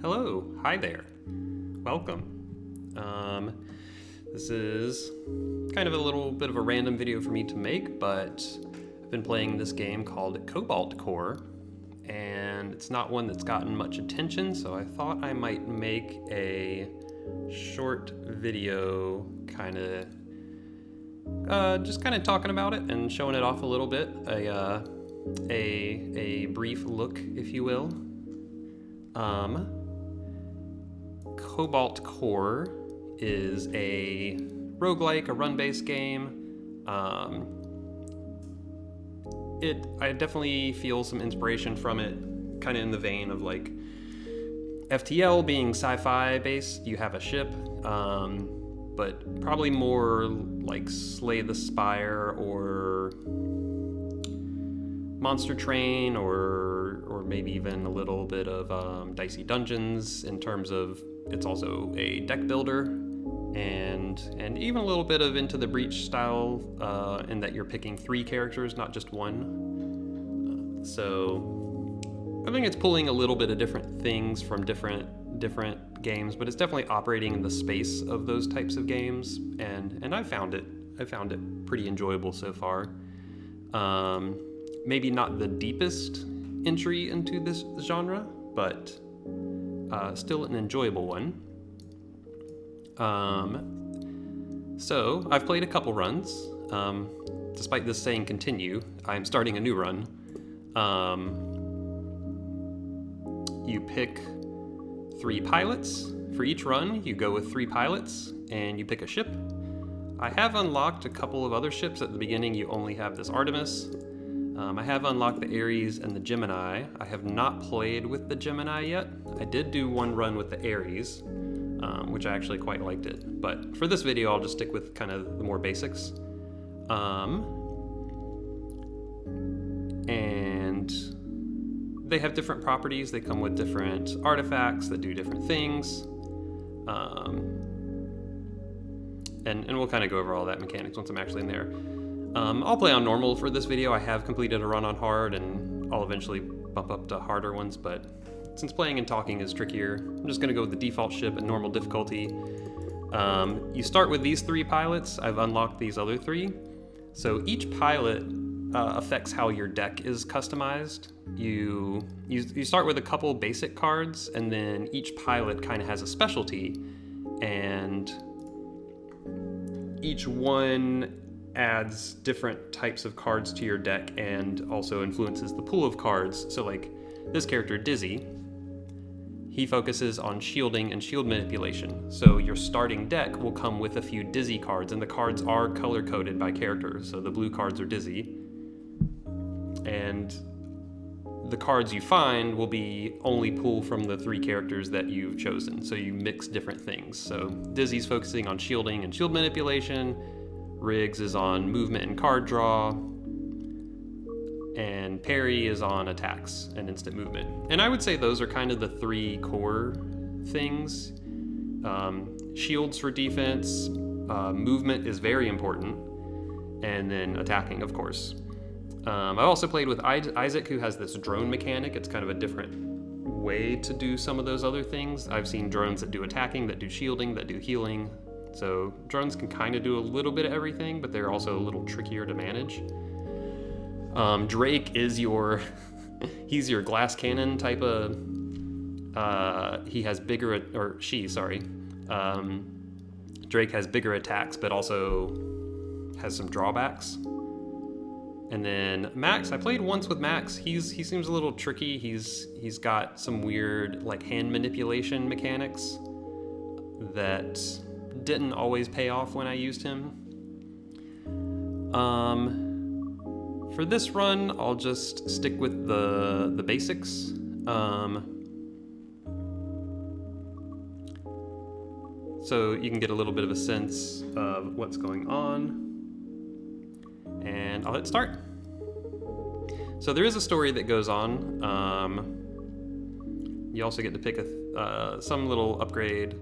Hello, hi there, welcome. This is kind of a little bit of a random video for me to make, but I've been playing this game called Cobalt Core, and it's not one that's gotten much attention, so I thought I might make a short video just kind of talking about it and showing it off a little bit, a brief look, if you will. Cobalt Core is a roguelike, a run-based game. I definitely feel some inspiration from it, kind of in the vein of like FTL being sci-fi based. You have a ship, but probably more like Slay the Spire or Monster Train, or maybe even a little bit of Dicey Dungeons in terms of it's also a deck builder, and even a little bit of Into the Breach style in that you're picking 3 characters, not just one. So I think it's pulling a little bit of different things from different games, but it's definitely operating in the space of those types of games, and I found it pretty enjoyable so far. Maybe not the deepest entry into this genre, but still an enjoyable one. So I've played a couple runs. Despite this saying continue, I'm starting a new run. You pick 3 pilots. For each run, you go with 3 pilots, and you pick a ship. I have unlocked a couple of other ships. At the beginning, you only have this Artemis. I have unlocked the Ares and the Gemini. I have not played with the Gemini yet. I did do one run with the Ares, which I actually quite liked it. But for this video, I'll just stick with kind of the more basics. And they have different properties. They come with different artifacts that do different things. And we'll kind of go over all that mechanics once I'm actually in there. I'll play on normal for this video. I have completed a run on hard, and I'll eventually bump up to harder ones, but since playing and talking is trickier, I'm just going to go with the default ship at normal difficulty. You start with these 3 pilots. I've unlocked these other 3. So each pilot affects how your deck is customized. You start with a couple basic cards, and then each pilot kind of has a specialty, and each one adds different types of cards to your deck and also influences the pool of cards. So like this character, Dizzy, he focuses on shielding and shield manipulation. So your starting deck will come with a few Dizzy cards, and the cards are color-coded by character. So the blue cards are Dizzy, and the cards you find will be only pull from the 3 characters that you've chosen. So you mix different things. So Dizzy's focusing on shielding and shield manipulation, Riggs is on movement and card draw, and Perry is on attacks and instant movement. And I would say those are kind of the 3 core things. Shields for defense, movement is very important, and then attacking, of course. I've also played with Isaac, who has this drone mechanic. It's kind of a different way to do some of those other things. I've seen drones that do attacking, that do shielding, that do healing. So drones can kind of do a little bit of everything, but they're also a little trickier to manage. Drake is he's your glass cannon type of, he has bigger, or she, sorry. Drake has bigger attacks, but also has some drawbacks. And then Max, I played once with Max. He seems a little tricky. He's got some weird like hand manipulation mechanics that didn't always pay off when I used him. For this run, I'll just stick with the basics. So you can get a little bit of a sense of what's going on. And I'll hit start. So there is a story that goes on. You also get to pick some little upgrade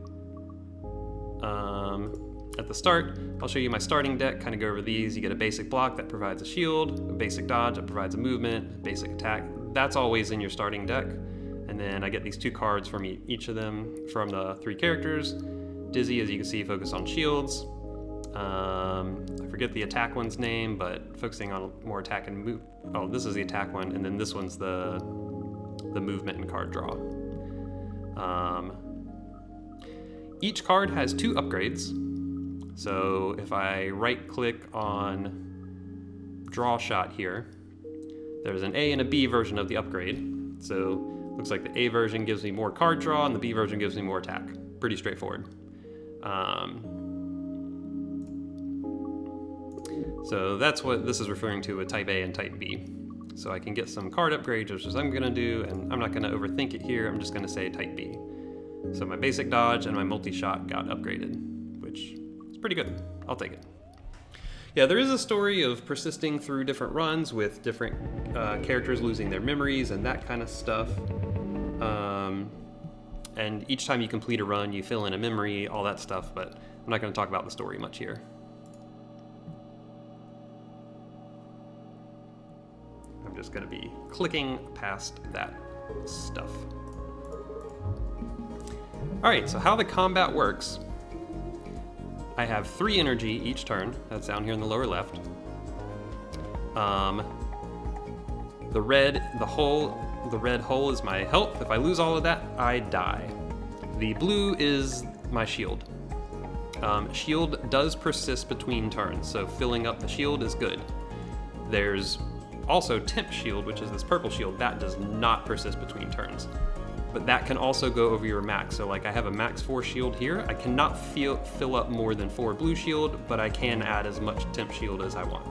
at the start. I'll show you my starting deck, kind of go over these. You get a basic block that provides a shield, a basic dodge that provides a movement, basic attack. That's always in your starting deck. And then I get these 2 cards from each of them from the 3 characters. Dizzy, as you can see, focus on shields. I forget the attack one's name, but focusing on more attack and move. Oh, this is the attack one, and then this one's the movement and card draw. Each card has 2 upgrades. So if I right-click on Draw Shot here, there's an A and a B version of the upgrade. So looks like the A version gives me more card draw, and the B version gives me more attack. Pretty straightforward. So that's what this is referring to with type A and type B. So I can get some card upgrades, which is I'm gonna do, and I'm not gonna overthink it here. I'm just gonna say type B. So my basic dodge and my multi-shot got upgraded, which is pretty good. I'll take it. Yeah, there is a story of persisting through different runs with different characters losing their memories and that kind of stuff. And each time you complete a run, you fill in a memory, all that stuff, but I'm not gonna talk about the story much here. I'm just gonna be clicking past that stuff. All right, so how the combat works. I have 3 energy each turn. That's down here in the lower left. The red hole is my health. If I lose all of that, I die. The blue is my shield. Shield does persist between turns, so filling up the shield is good. There's also temp shield, which is this purple shield. That does not persist between turns. But that can also go over your max. So like I have a max 4 shield here. I cannot fill up more than 4 blue shield, but I can add as much temp shield as I want.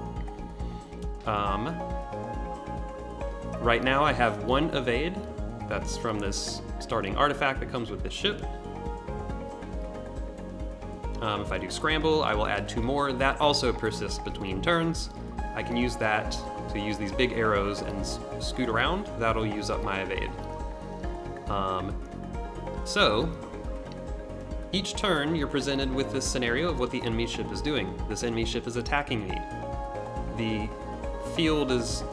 Right now I have 1 evade. That's from this starting artifact that comes with this ship. If I do scramble, I will add 2 more. That also persists between turns. I can use that to use these big arrows and scoot around. That'll use up my evade. So, each turn you're presented with this scenario of what the enemy ship is doing. This enemy ship is attacking me. The field is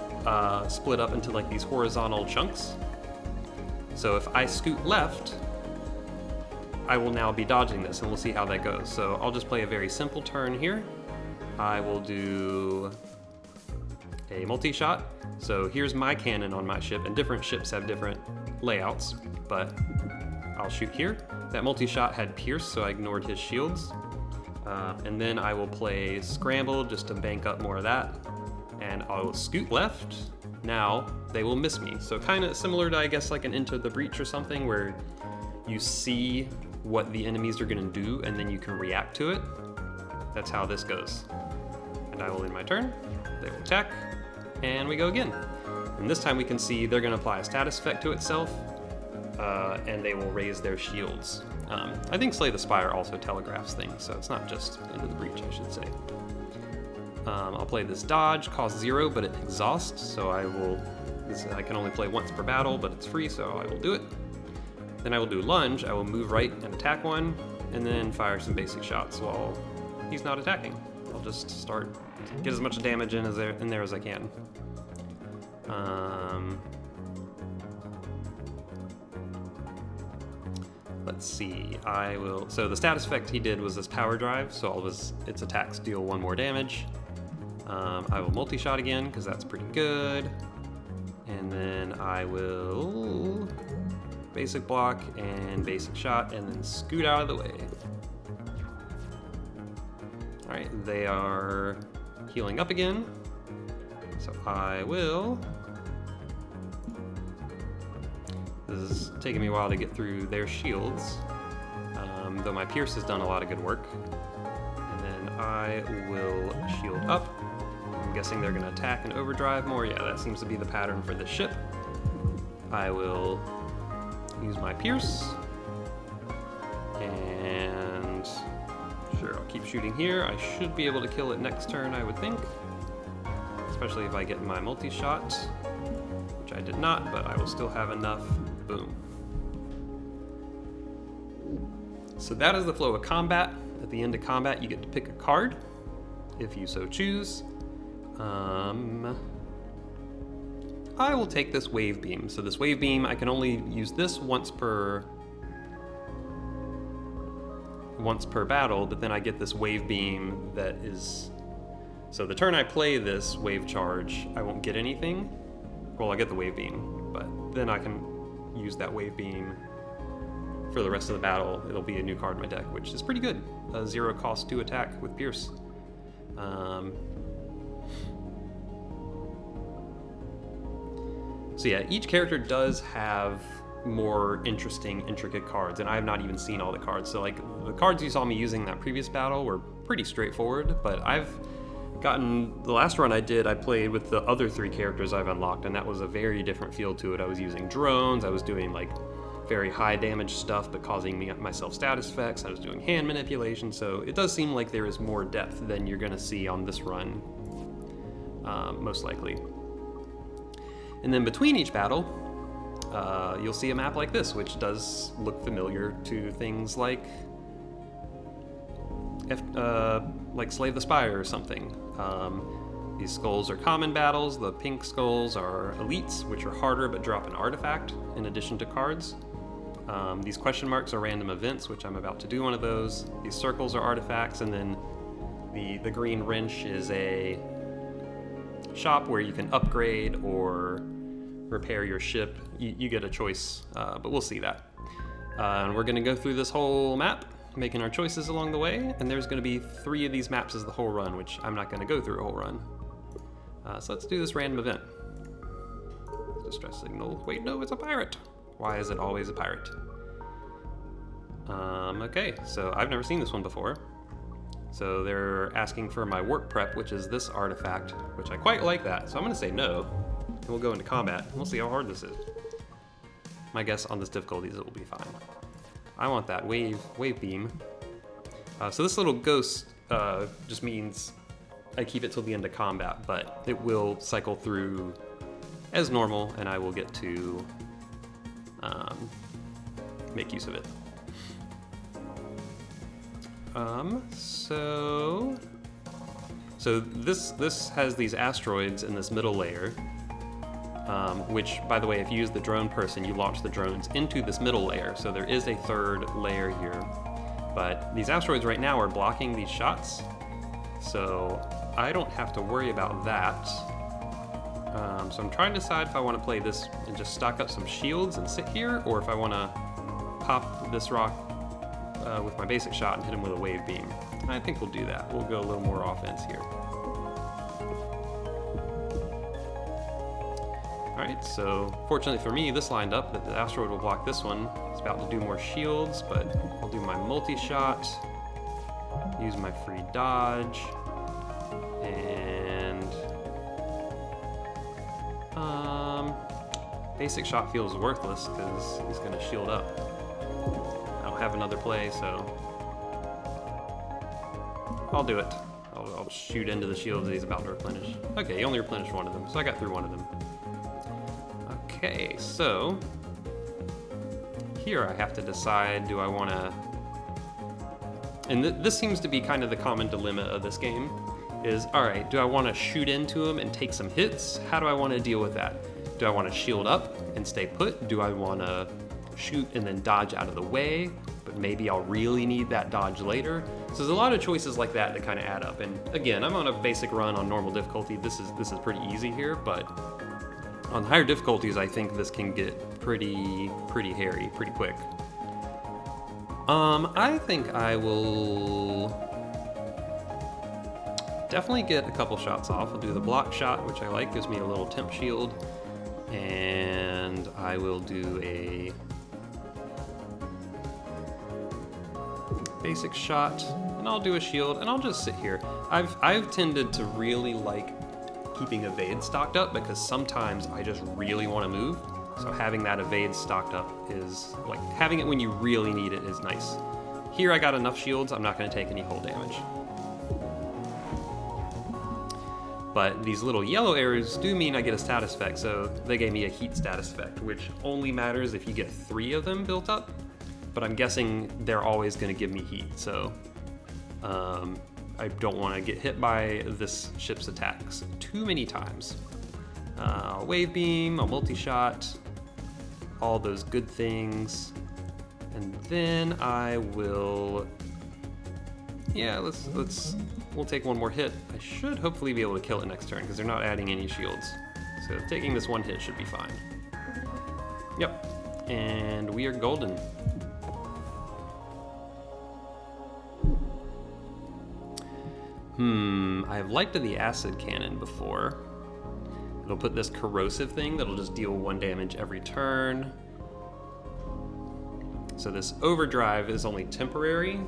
split up into like these horizontal chunks. So if I scoot left, I will now be dodging this, and we'll see how that goes. So I'll just play a very simple turn here. I will do a multi-shot. So here's my cannon on my ship, and different ships have different layouts, but I'll shoot here. That multi-shot had Pierce, so I ignored his shields. And then I will play Scramble just to bank up more of that. And I will scoot left. Now they will miss me. So kind of similar to, I guess, like an Into the Breach or something, where you see what the enemies are gonna do and then you can react to it. That's how this goes. And I will end my turn. They will attack, and we go again. And this time we can see they're gonna apply a status effect to itself, and they will raise their shields. I think Slay the Spire also telegraphs things, so it's not just Into the Breach, I should say. I'll play this dodge, cost 0, but it exhausts, so I can only play once per battle, but it's free, so I will do it. Then I will do lunge. I will move right and attack one, and then fire some basic shots while he's not attacking. I'll just start, get as much damage in there as I can. Let's see, so the status effect he did was this power drive, so all of its attacks deal 1 more damage. I will multi-shot again, because that's pretty good. And then I will basic block and basic shot, and then scoot out of the way. All right, they are healing up again. So I will, this is taking me a while to get through their shields, though my Pierce has done a lot of good work. And then I will shield up. I'm guessing they're gonna attack and overdrive more. Yeah, that seems to be the pattern for this ship. I will use my Pierce, and sure, I'll keep shooting here. I should be able to kill it next turn, I would think, especially if I get my multi-shot, which I did not, but I will still have enough. Boom. So that is the flow of combat. At the end of combat, you get to pick a card, if you so choose. I will take this wave beam. So this wave beam, I can only use this once per battle, but then I get this wave beam that is... So the turn I play this wave charge, I won't get anything. Well, I get the wave beam, but then I can use that wave beam for the rest of the battle. It'll be a new card in my deck, which is pretty good. A 0 cost 2 attack with Pierce. So yeah, each character does have more interesting, intricate cards, and I have not even seen all the cards. So like, the cards you saw me using in that previous battle were pretty straightforward, but I've gotten, the last run I did, I played with the other 3 characters I've unlocked, and that was a very different feel to it. I was using drones, I was doing like very high damage stuff, but causing myself status effects, I was doing hand manipulation, so it does seem like there is more depth than you're gonna see on this run, most likely. And then between each battle, you'll see a map like this, which does look familiar to things like Slay the Spire or something. These skulls are common battles. The pink skulls are elites, which are harder but drop an artifact in addition to cards. These question marks are random events, which I'm about to do one of those. These circles are artifacts, and then the green wrench is a shop where you can upgrade or repair your ship. You get a choice, but we'll see that. And we're gonna go through this whole map, making our choices along the way, and there's gonna be 3 of these maps as the whole run, which I'm not gonna go through a whole run. So let's do this random event. Distress signal. Wait, no, it's a pirate. Why is it always a pirate? Okay, so I've never seen this one before. So they're asking for my work prep, which is this artifact, which I quite like that. So I'm gonna say no, and we'll go into combat. We'll see how hard this is. My guess on this difficulty is it will be fine. I want that wave beam. So this little ghost just means I keep it till the end of combat, but it will cycle through as normal, and I will get to make use of it. So this has these asteroids in this middle layer, which, by the way, if you use the drone person, you launch the drones into this middle layer. So there is a 3rd layer here, but these asteroids right now are blocking these shots, so I don't have to worry about that. So I'm trying to decide if I want to play this and just stock up some shields and sit here, or if I want to pop this rock with my basic shot and hit him with a wave beam. I think we'll do that. We'll go a little more offense here. Alright, so fortunately for me, this lined up that the asteroid will block this one. It's about to do more shields, but I'll do my multi-shot, use my free dodge, and basic shot feels worthless because he's going to shield up. I don't have another play, so I'll do it. I'll shoot into the shields that he's about to replenish. Okay, he only replenished one of them, so I got through one of them. Okay, so here I have to decide, do I want to... And this seems to be kind of the common dilemma of this game, is, alright, do I want to shoot into him and take some hits? How do I want to deal with that? Do I want to shield up and stay put? Do I want to shoot and then dodge out of the way, but maybe I'll really need that dodge later? So there's a lot of choices like that that kind of add up. And again, I'm on a basic run on normal difficulty. This is pretty easy here, but on higher difficulties, I think this can get pretty hairy pretty quick. I think I will definitely get a couple shots off. I'll do the block shot, which I like, gives me a little temp shield, and I will do a basic shot, and I'll do a shield, and I'll just sit here. I've tended to really like keeping evade stocked up because sometimes I just really want to move. So having that evade stocked up is like, having it when you really need it is nice. Here I got enough shields, I'm not going to take any hull damage. But these little yellow arrows do mean I get a status effect, so they gave me a heat status effect, which only matters if you get 3 of them built up, but I'm guessing they're always going to give me heat, so I don't want to get hit by this ship's attacks too many times. Wave beam, a multi-shot, all those good things. And then I will, yeah, we'll take one more hit. I should hopefully be able to kill it next turn because they're not adding any shields. So taking this one hit should be fine. Yep, and we are golden. I've liked the acid cannon before. It'll put this corrosive thing that'll just deal 1 damage every turn. So this overdrive is only temporary,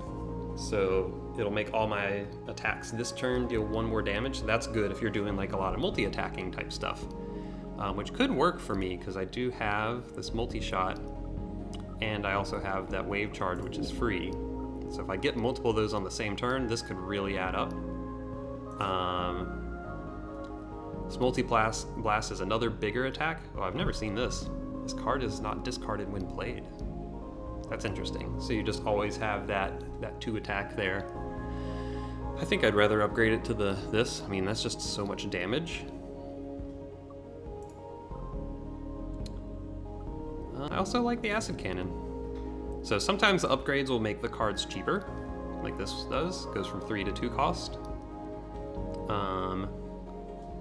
so it'll make all my attacks this turn deal 1 more damage. So that's good if you're doing like a lot of multi-attacking type stuff, which could work for me because I do have this multi-shot and I also have that wave charge, which is free. So if I get multiple of those on the same turn, this could really add up. This multi-blast is another bigger attack. Oh, I've never seen this. This card is not discarded when played. That's interesting. So you just always have that 2 attack there. I think I'd rather upgrade it to this. I mean, that's just so much damage. I also like the acid cannon. So sometimes the upgrades will make the cards cheaper, like this does. Goes from 3 to 2 cost.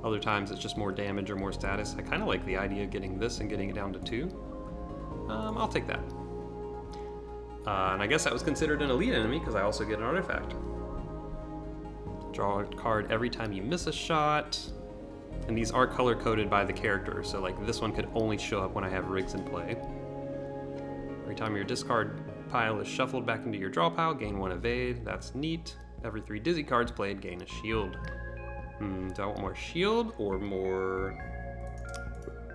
Other times it's just more damage or more status. I kind of like the idea of getting this and getting it down to 2. I'll take that. And I guess that was considered an elite enemy because I also get an artifact. Draw a card every time you miss a shot. And these are color coded by the character, so like this one could only show up when I have rigs in play. Every time your discard pile is shuffled back into your draw pile, gain 1 evade. That's neat. Every 3 dizzy cards played, gain a shield. Do I want more shield or more...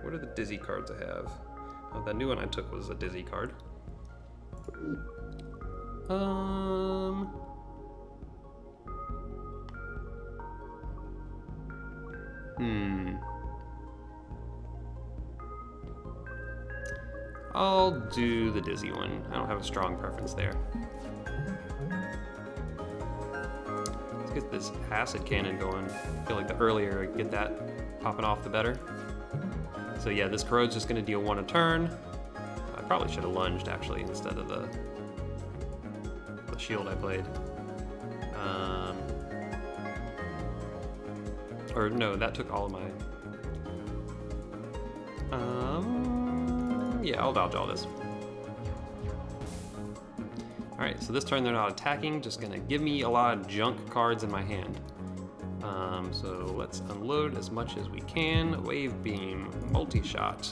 What are the dizzy cards I have? Oh, that new one I took was a dizzy card. I'll do the dizzy one. I don't have a strong preference there. Let's get this acid cannon going. I feel like the earlier I get that popping off, the better. So yeah, this corrode's just gonna deal 1 a turn. I probably should have lunged actually instead of the shield I played. Or no, that took all of my... yeah, I'll dodge all this. Alright, so this turn they're not attacking, just gonna give me a lot of junk cards in my hand. So let's unload as much as we can. Wave beam, multi-shot.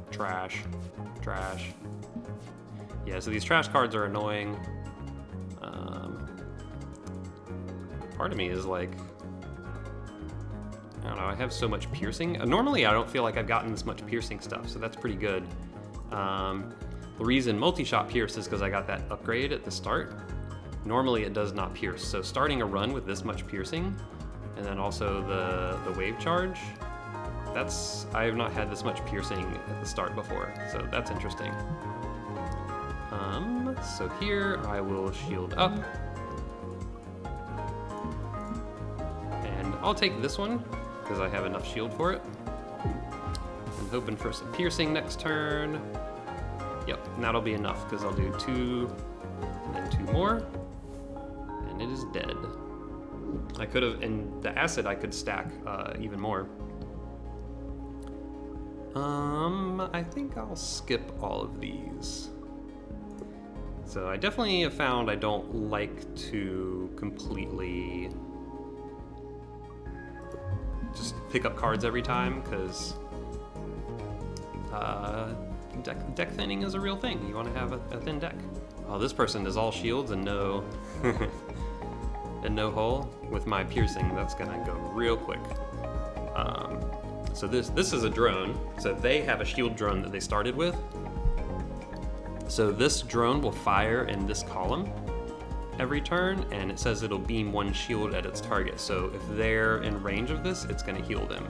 Trash, trash. Yeah, so these trash cards are annoying. Part of me is like, I don't know, I have so much piercing. Normally I don't feel like I've gotten this much piercing stuff, so that's pretty good. The reason multi-shot pierce is because I got that upgrade at the start. Normally it does not pierce, so starting a run with this much piercing, and then also the wave charge, I have not had this much piercing at the start before, so that's interesting. So here I will shield up. And I'll take this one, because I have enough shield for it. I'm hoping for some piercing next turn. Yep, and that'll be enough, because I'll do 2, and then 2 more. And it is dead. I could have, in the acid I could stack even more. I think I'll skip all of these. So I definitely have found I don't like to completely just pick up cards every time, because deck thinning is a real thing. You want to have a thin deck. Oh, this person is all shields and no and no hull. With my piercing, that's gonna go real quick. So this is a drone. So they have a shield drone that they started with. So this drone will fire in this column every turn, and it says it'll beam 1 shield at its target. So if they're in range of this, it's gonna heal them.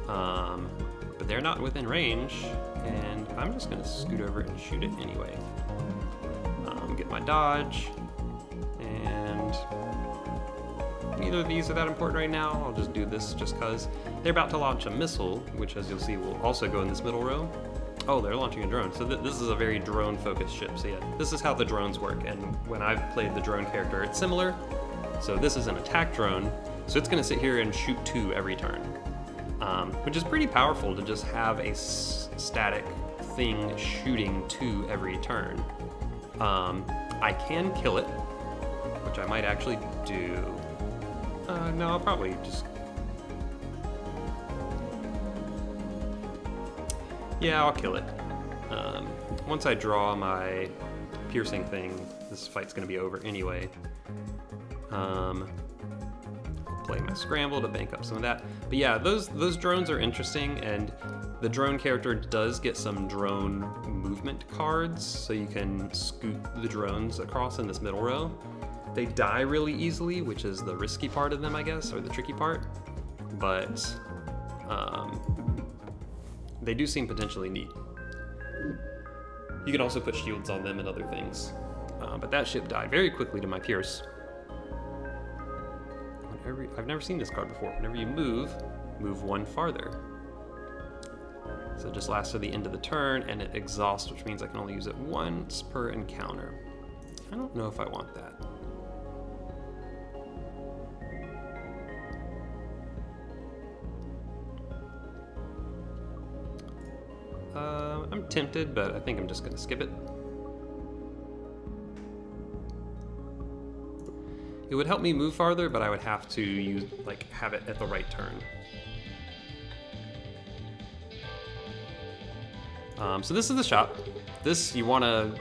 But they're not within range, and I'm just gonna scoot over and shoot it anyway. Get my dodge, and neither of these are that important right now. I'll just do this just because. They're about to launch a missile, which as you'll see will also go in this middle row. Oh, they're launching a drone. So this is a very drone-focused ship. So yeah, this is how the drones work. And when I've played the drone character, it's similar. So this is an attack drone. So it's gonna sit here and shoot 2 every turn, which is pretty powerful to just have a static thing shooting 2 every turn. I can kill it, which I might actually do. No, I'll probably just... Yeah, I'll kill it. Once I draw my piercing thing, this fight's gonna be over anyway. I'll play my scramble to bank up some of that. But yeah, those drones are interesting, and the drone character does get some drone movement cards, so you can scoot the drones across in this middle row. They die really easily, which is the risky part of them, I guess, or the tricky part. But they do seem potentially neat. You can also put shields on them and other things. But that ship died very quickly to my Pierce. I've never seen this card before. Whenever you move 1 farther. So it just lasts to the end of the turn, and it exhausts, which means I can only use it once per encounter. I don't know if I want that. I'm tempted, but I think I'm just gonna skip it. It would help me move farther, but I would have to have it at the right turn. So this is the shop. This you wanna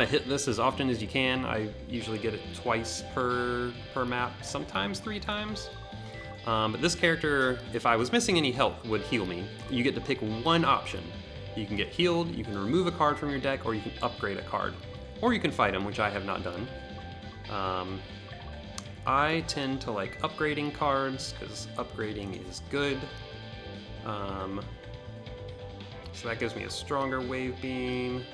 hit this as often as you can. I usually get it twice per map, sometimes 3 times. But this character, if I was missing any health, would heal me. You get to pick one option. You can get healed, you can remove a card from your deck, or you can upgrade a card. Or you can fight him, which I have not done. I tend to like upgrading cards, because upgrading is good. So that gives me a stronger wave beam.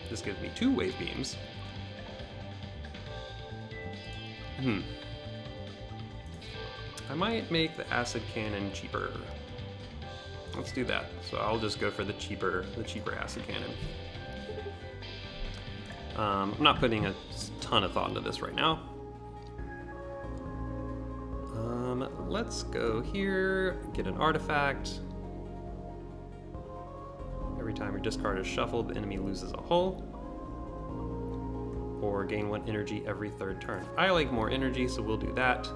This gives me 2 wave beams. I might make the acid cannon cheaper. Let's do that. So I'll just go for the cheaper acid cannon. I'm not putting a ton of thought into this right now. Let's go here, get an artifact. Every time your discard is shuffled, the enemy loses a hull. Or gain 1 energy every 3rd turn. I like more energy, so we'll do that.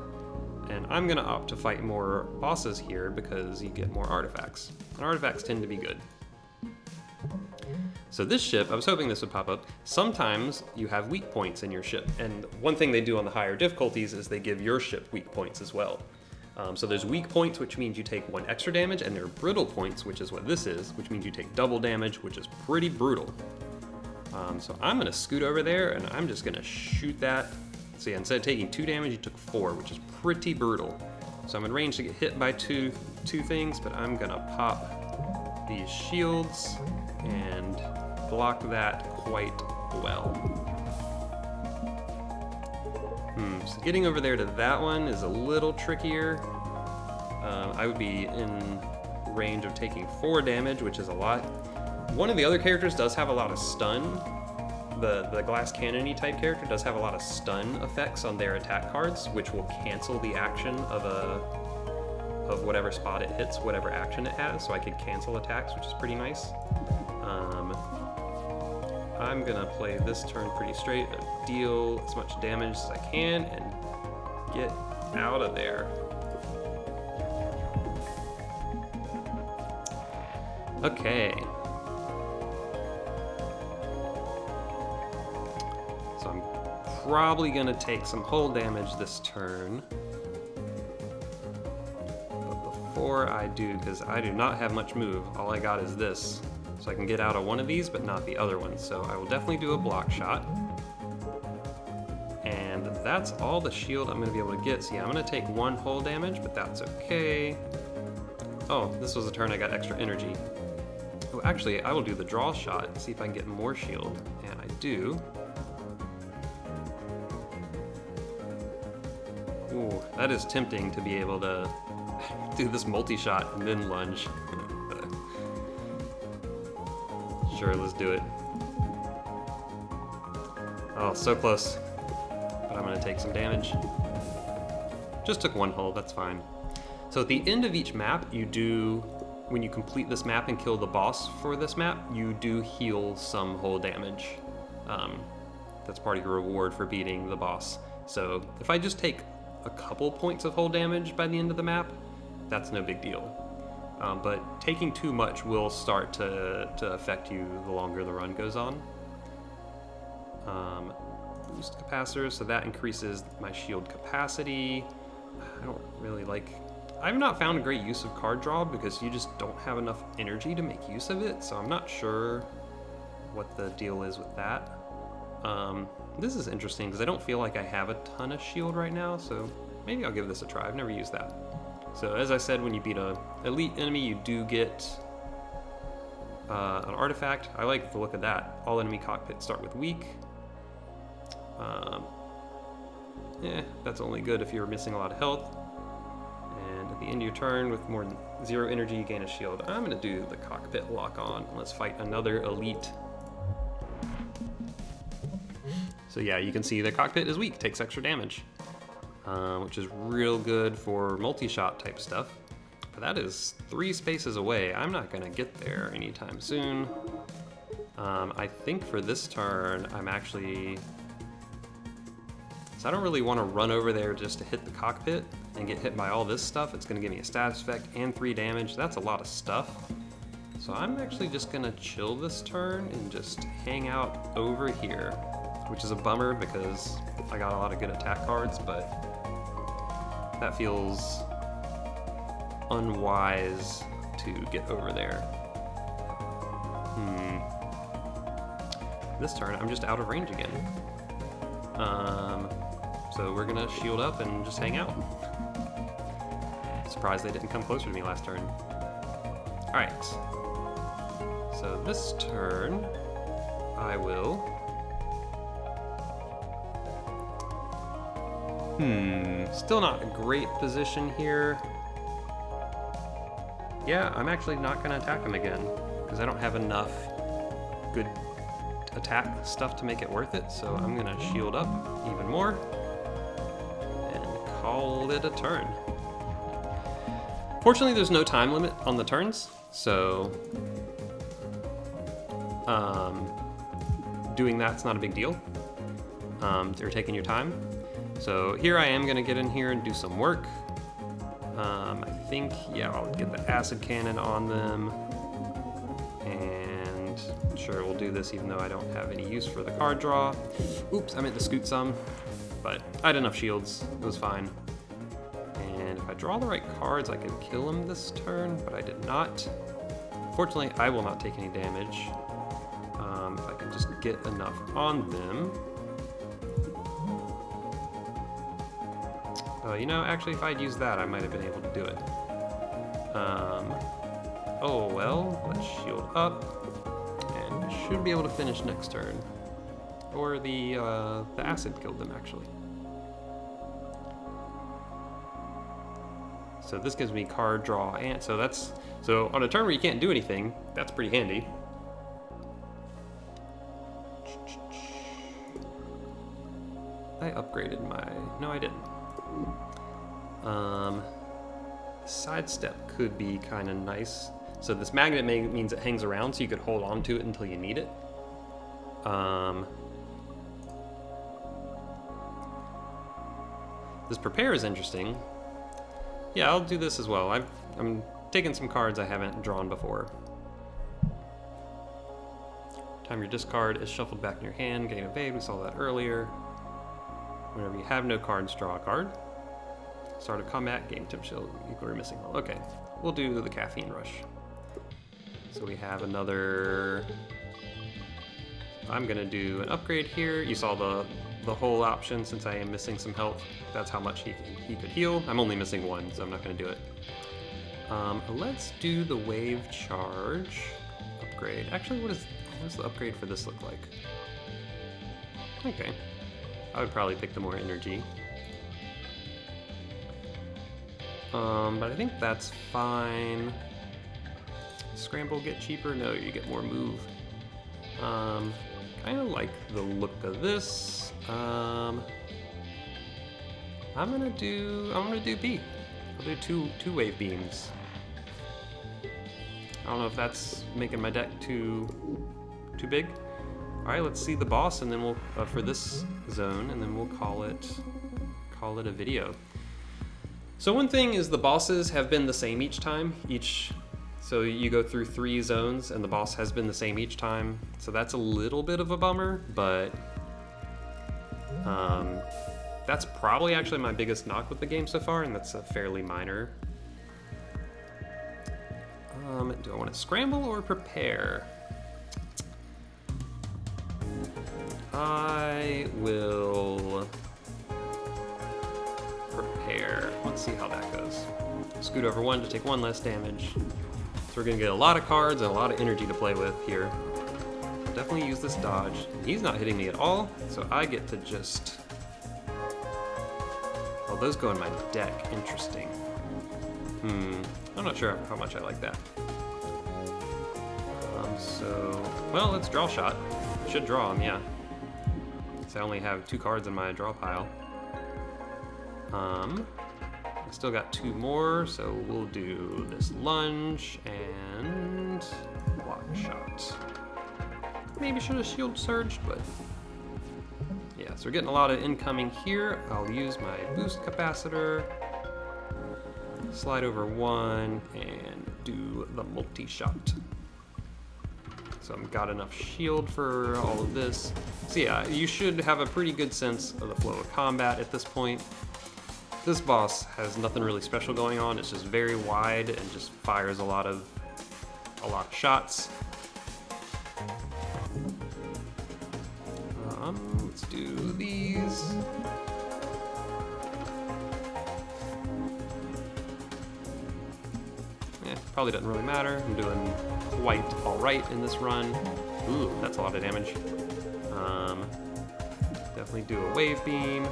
And I'm gonna opt to fight more bosses here because you get more artifacts. And artifacts tend to be good. So this ship, I was hoping this would pop up. Sometimes you have weak points in your ship. And one thing they do on the higher difficulties is they give your ship weak points as well. So there's weak points, which means you take 1 extra damage, and there are brittle points, which is what this is, which means you take double damage, which is pretty brutal. So I'm gonna scoot over there, and I'm just gonna shoot that. So yeah, instead of taking 2 damage, you took 4, which is pretty brutal. So I'm in range to get hit by two things, but I'm gonna pop these shields and block that quite well. So getting over there to that one is a little trickier. I would be in range of taking 4 damage, which is a lot. One of the other characters does have a lot of stun. The glass cannon-y type character does have a lot of stun effects on their attack cards, which will cancel the action of whatever spot it hits, whatever action it has, so I could cancel attacks, which is pretty nice. I'm gonna play this turn pretty straight, deal as much damage as I can, and get out of there. Okay. So I'm probably gonna take some hull damage this turn. But before I do, because I do not have much move, all I got is this. So I can get out of one of these, but not the other one. So I will definitely do a block shot. And that's all the shield I'm gonna be able to get. So yeah, I'm gonna take 1 hull damage, but that's okay. Oh, this was a turn I got extra energy. Oh, actually, I will do the draw shot and see if I can get more shield. And I do. That is tempting to be able to do this multi-shot and then lunge. Sure, let's do it. Oh, so close. But I'm gonna take some damage. Just took one hull, that's fine. So at the end of each map, you do, when you complete this map and kill the boss for this map, you do heal some hull damage. That's part of your reward for beating the boss. So if I just take a couple points of hull damage by the end of the map, that's no big deal. But taking too much will start to affect you the longer the run goes on. Boost capacitor, so that increases my shield capacity. I don't really like... I've not found a great use of card draw because you just don't have enough energy to make use of it, so I'm not sure what the deal is with that. This is interesting because I don't feel like I have a ton of shield right now, so maybe I'll give this a try. I've never used that. So as I said, when you beat an elite enemy, you do get an artifact. I like the look of that. All enemy cockpits start with weak. That's only good if you're missing a lot of health. And at the end of your turn, with more than 0 energy, you gain a shield. I'm gonna do the cockpit lock on. Let's fight another elite. So yeah, you can see the cockpit is weak, takes extra damage, which is real good for multi-shot type stuff. But that is 3 spaces away. I'm not gonna get there anytime soon. I think for this turn, I'm actually... So I don't really want to run over there just to hit the cockpit and get hit by all this stuff. It's gonna give me a status effect and 3 damage. That's a lot of stuff. So I'm actually just gonna chill this turn and just hang out over here, which is a bummer because I got a lot of good attack cards, but that feels unwise to get over there. This turn, I'm just out of range again. So we're gonna shield up and just hang out. Surprised they didn't come closer to me last turn. All right. So this turn, I will... Still not a great position here. Yeah, I'm actually not gonna attack him again because I don't have enough good attack stuff to make it worth it. So I'm gonna shield up even more and call it a turn. Fortunately, there's no time limit on the turns, so doing that's not a big deal. You're taking your time. So here I am gonna get in here and do some work. I think, yeah, I'll get the acid cannon on them. And sure, we'll do this even though I don't have any use for the card draw. Oops, I meant to scoot some, but I had enough shields, it was fine. And if I draw the right cards, I could kill him this turn, but I did not. Fortunately, I will not take any damage. If I can just get enough on them. You know, actually, if I'd used that, I might have been able to do it. Oh well, let's shield up, and we should be able to finish next turn. Or the acid killed them, actually. So this gives me card draw, and so on a turn where you can't do anything, that's pretty handy. I upgraded my... No, I didn't. Sidestep could be kind of nice. So this magnet means it hangs around, so you could hold on to it until you need it. This prepare is interesting. Yeah, I'll do this as well. I'm taking some cards I haven't drawn before. Time your discard is shuffled back in your hand, gain evade, we saw that earlier. Whenever you have no cards, draw a card. Start of combat, gain temp shield, equal or missing hull. Okay, we'll do the caffeine rush. So we have another... I'm gonna do an upgrade here. You saw the whole option since I am missing some health. That's how much he could heal. I'm only missing 1, so I'm not gonna do it. Let's do the wave charge upgrade. Actually, what does the upgrade for this look like? Okay. I would probably pick the more energy. But I think that's fine. Scramble get cheaper? No, you get more move. Kind of like the look of this. I'm gonna do B. I'll do two wave beams. I don't know if that's making my deck too big. All right, let's see the boss, and then we'll for this zone, and then we'll call it a video. So one thing is the bosses have been the same each time. So you go through 3 zones, and the boss has been the same each time. So that's a little bit of a bummer, but that's probably actually my biggest knock with the game so far, and that's a fairly minor. Do I want to scramble or prepare? I will prepare. Let's see how that goes. Scoot over 1 to take 1 less damage. So we're gonna get a lot of cards and a lot of energy to play with here. Definitely use this dodge. He's not hitting me at all, so I get to just... Oh, those go in my deck. Interesting. I'm not sure how much I like that. Well, let's draw shot. I should draw him, yeah. So I only have 2 cards in my draw pile. I still got 2 more, so we'll do this lunge and block shot. Maybe should have shield surged, but yeah, so we're getting a lot of incoming here. I'll use my boost capacitor, slide over 1, and do the multi-shot. So I've got enough shield for all of this. So yeah, you should have a pretty good sense of the flow of combat at this point. This boss has nothing really special going on. It's just very wide and just fires a lot of shots. Let's do these. Probably doesn't really matter. I'm doing quite all right in this run. Ooh, that's a lot of damage. Definitely do a wave beam.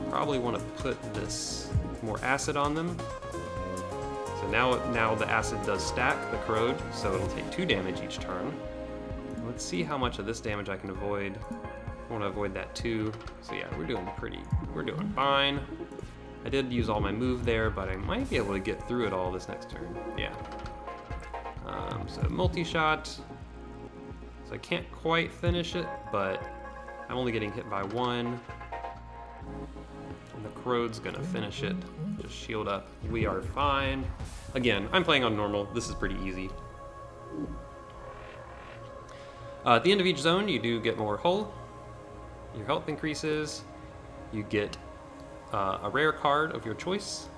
Probably want to put this more acid on them. So now the acid does stack the corrode, so it'll take 2 damage each turn. Let's see how much of this damage I can avoid. I want to avoid that too. So yeah, we're doing fine. I did use all my move there, but I might be able to get through it all this next turn. Yeah. So multi-shot. So I can't quite finish it, but I'm only getting hit by 1. And the corrode's gonna finish it. Just shield up. We are fine. Again, I'm playing on normal. This is pretty easy. At the end of each zone, you do get more hull. Your health increases. You get a rare card of your choice.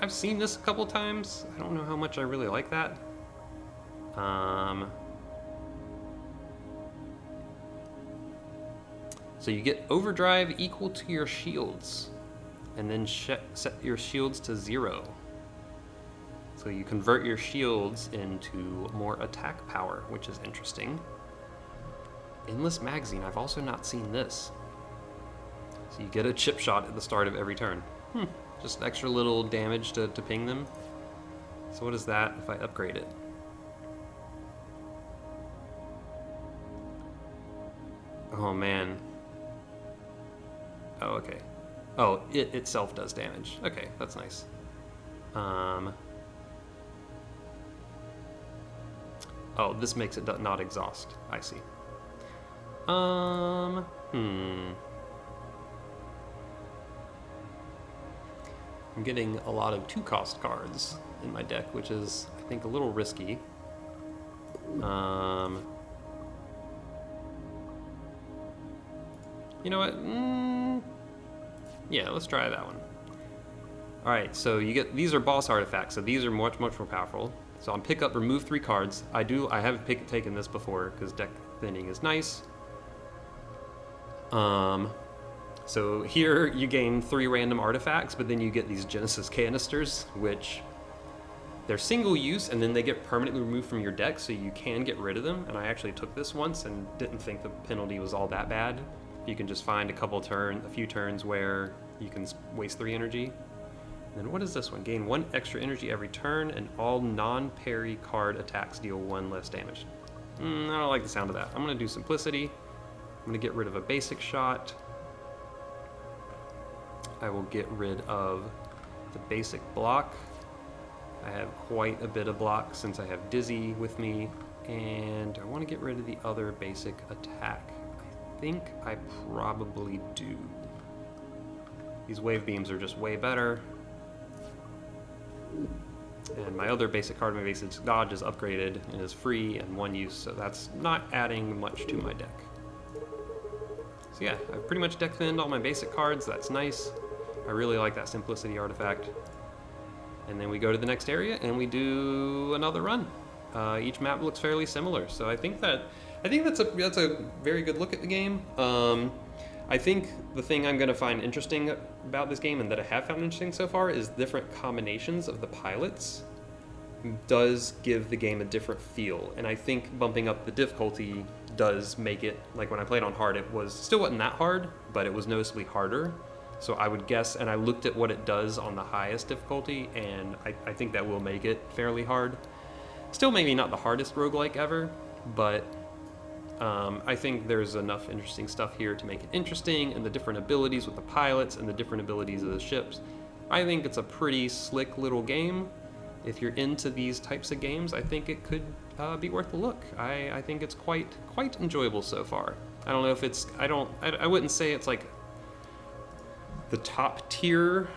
I've seen this a couple times. I don't know how much I really like that. So you get overdrive equal to your shields, and then set your shields to 0. So you convert your shields into more attack power, which is interesting. Endless magazine, I've also not seen this. So you get a chip shot at the start of every turn. Just extra little damage to ping them. So what is that if I upgrade it? Oh man. Oh, okay. Oh, it itself does damage. Okay, that's nice. Oh, this makes it not exhaust. I see. I'm getting a lot of 2-cost cards in my deck, which is, I think, a little risky. You know what? Yeah, let's try that one. All right, so you get, these are boss artifacts, so these are much more powerful. So on pick up, remove 3 cards. I have taken this before because deck thinning is nice. So here you gain 3 random artifacts, but then you get these Genesis canisters, which they're single use and then they get permanently removed from your deck, so you can get rid of them. And I actually took this once and didn't think the penalty was all that bad. You can just find a few turns where You can waste 3 energy. And then what is this one? Gain 1 extra energy every turn, and all non-parry card attacks deal 1 less damage. I don't like the sound of that. I'm going to do Simplicity. I'm going to get rid of a basic shot. I will get rid of the basic block. I have quite a bit of block since I have Dizzy with me, and I want to get rid of the other basic attack. I think I probably do. These wave beams are just way better. And my other basic card, my basic dodge, is upgraded and is free and 1 use, so that's not adding much to my deck. So yeah, I've pretty much deck thinned all my basic cards. That's nice. I really like that Simplicity artifact. And then we go to the next area and we do another run. Each map looks fairly similar, so I think that's a very good look at the game. I think the thing I'm going to find interesting about this game, and that I have found interesting so far, is different combinations of the pilots does give the game a different feel. And I think bumping up the difficulty does make it, like when I played on hard, it still wasn't that hard, but it was noticeably harder. So I would guess, and I looked at what it does on the highest difficulty, and I think that will make it fairly hard. Still maybe not the hardest roguelike ever, but I think there's enough interesting stuff here to make it interesting, and the different abilities with the pilots and the different abilities of the ships. I think it's a pretty slick little game. If you're into these types of games, I think it could be worth a look. I think it's quite enjoyable so far. I don't know if it's, I wouldn't say it's like the top tier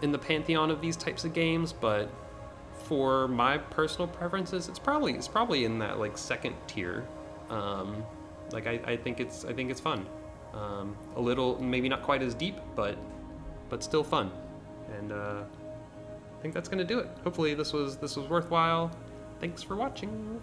in the pantheon of these types of games, but for my personal preferences, it's probably in that like second tier. Like I think it's fun. A little, maybe not quite as deep, but still fun. And I think that's gonna do it. Hopefully this was worthwhile. Thanks for watching.